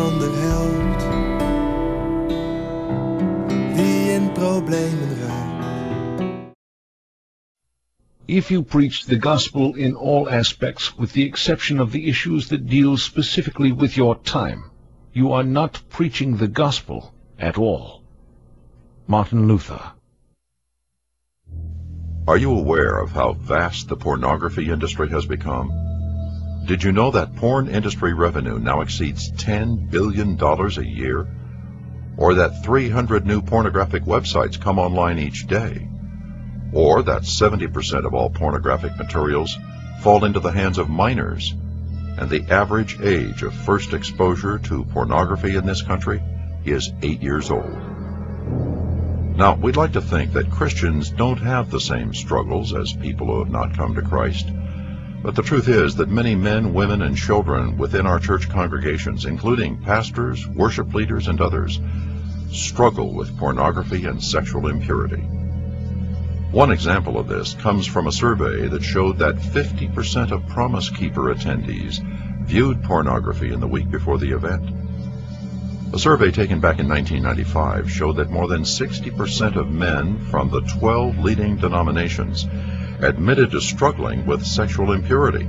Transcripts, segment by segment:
ander helpt, die in problemen ruikt. If you preach the gospel in all aspects, with the exception of the issues that deal specifically with your time, you are not preaching the gospel at all. Martin Luther. Are you aware of how vast the pornography industry has become? Did you know that porn industry revenue now exceeds $10 billion a year? Or that 300 new pornographic websites come online each day? Or that 70% of all pornographic materials fall into the hands of minors, and the average age of first exposure to pornography in this country is 8 years old. Now, we'd like to think that Christians don't have the same struggles as people who have not come to Christ, but the truth is that many men, women, and children within our church congregations, including pastors, worship leaders, and others, struggle with pornography and sexual impurity. One example of this comes from a survey that showed that 50% of Promise Keeper attendees viewed pornography in the week before the event. A survey taken back in 1995 showed that more than 60% of men from the 12 leading denominations admitted to struggling with sexual impurity.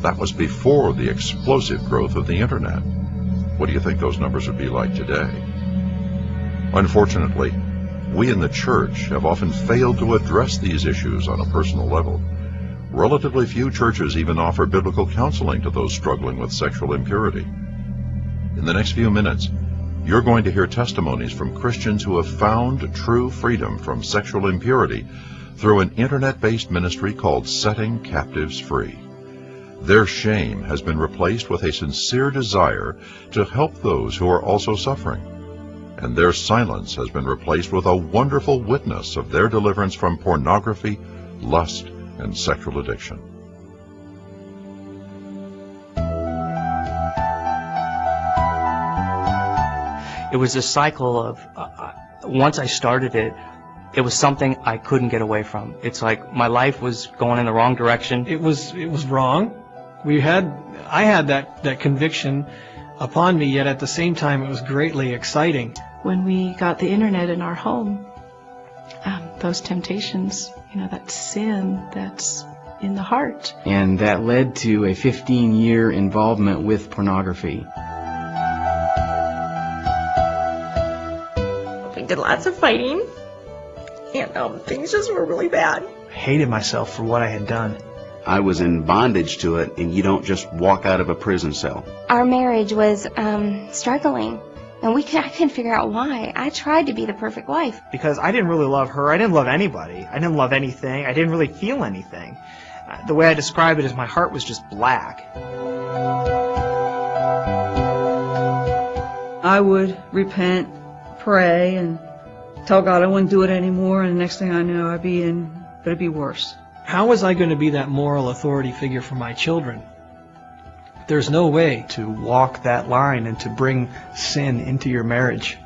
That was before the explosive growth of the Internet. What do you think those numbers would be like today? Unfortunately, we in the church have often failed to address these issues on a personal level. Relatively few churches even offer biblical counseling to those struggling with sexual impurity. In the next few minutes, you're going to hear testimonies from Christians who have found true freedom from sexual impurity through an internet-based ministry called Setting Captives Free. Their shame has been replaced with a sincere desire to help those who are also suffering. And their silence has been replaced with a wonderful witness of their deliverance from pornography, lust, and sexual addiction. It was a cycle of, once I started it, it was something I couldn't get away from. It's like my life was going in the wrong direction. It was wrong. I had that conviction upon me, yet at the same time it was greatly exciting. When we got the internet in our home, those temptations, that sin that's in the heart. And that led to a 15-year involvement with pornography. We did lots of fighting, and things just were really bad. I hated myself for what I had done. I was in bondage to it, and you don't just walk out of a prison cell. Our marriage was struggling, and I couldn't figure out why. I tried to be the perfect wife. Because I didn't really love her. I didn't love anybody. I didn't love anything. I didn't really feel anything. The way I describe it is my heart was just black. I would repent, pray, and tell God I wouldn't do it anymore, and the next thing I know, but it'd be worse. How was I going to be that moral authority figure for my children? There's no way to walk that line and to bring sin into your marriage.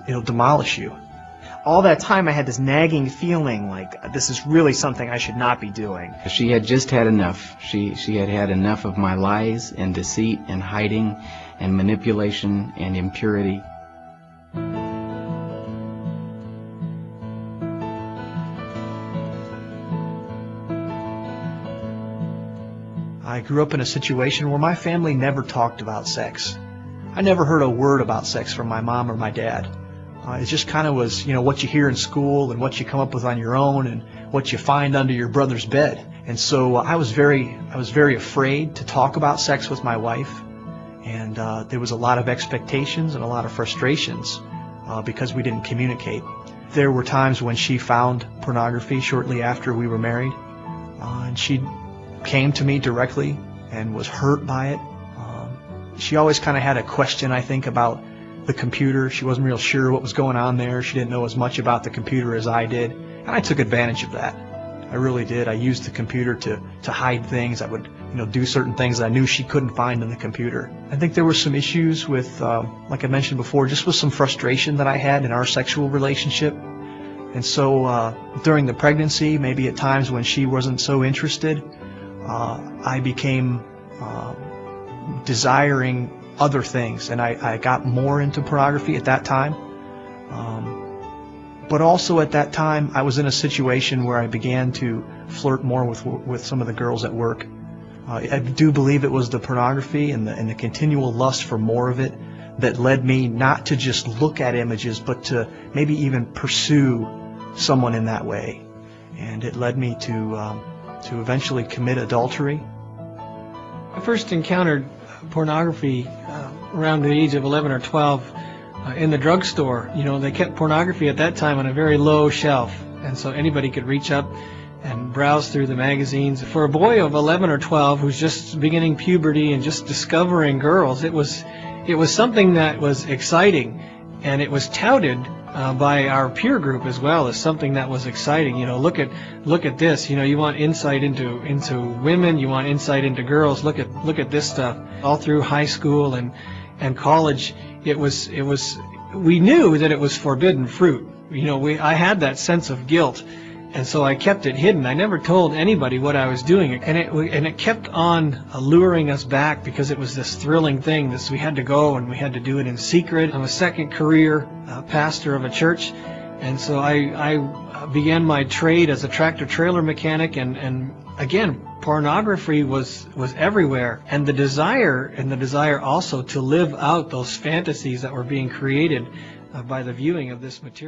It'll demolish you. All that time I had this nagging feeling like this is really something I should not be doing. She had just had enough. She had had enough of my lies and deceit and hiding and manipulation and impurity. I grew up in a situation where my family never talked about sex. I never heard a word about sex from my mom or my dad. It just kind of was, what you hear in school and what you come up with on your own and what you find under your brother's bed. And so I was very afraid to talk about sex with my wife. And there was a lot of expectations and a lot of frustrations because we didn't communicate. There were times when she found pornography shortly after we were married, and she came to me directly and was hurt by it. She always kind of had a question, I think, about the computer. She wasn't real sure what was going on there. She didn't know as much about the computer as I did, and I took advantage of that. I really did. I used the computer to hide things. I would, do certain things that I knew she couldn't find in the computer. I think there were some issues with, like I mentioned before, just with some frustration that I had in our sexual relationship. And so during the pregnancy, maybe at times when she wasn't so interested, I became desiring other things, and I got more into pornography at that time. But also at that time, I was in a situation where I began to flirt more with some of the girls at work. I do believe it was the pornography and the continual lust for more of it that led me not to just look at images, but to maybe even pursue someone in that way. And it led me to eventually commit adultery. I first encountered pornography around the age of 11 or 12 in the drugstore. You know, they kept pornography at that time on a very low shelf, and so anybody could reach up and browse through the magazines. For a boy of 11 or 12 who's just beginning puberty and just discovering girls, it was something that was exciting, and it was touted by our peer group as well as something that was exciting. You know, look at this. You know, you want insight into women, you want insight into girls. Look at this stuff. All through high school and college, we knew that it was forbidden fruit. You know, I had that sense of guilt, and so I kept it hidden. I never told anybody what I was doing, and it kept on luring us back because it was this thrilling thing. We had to go and we had to do it in secret. I'm a second career pastor of a church, and so I began my trade as a tractor trailer mechanic, and again, pornography was everywhere, and the desire also to live out those fantasies that were being created by the viewing of this material.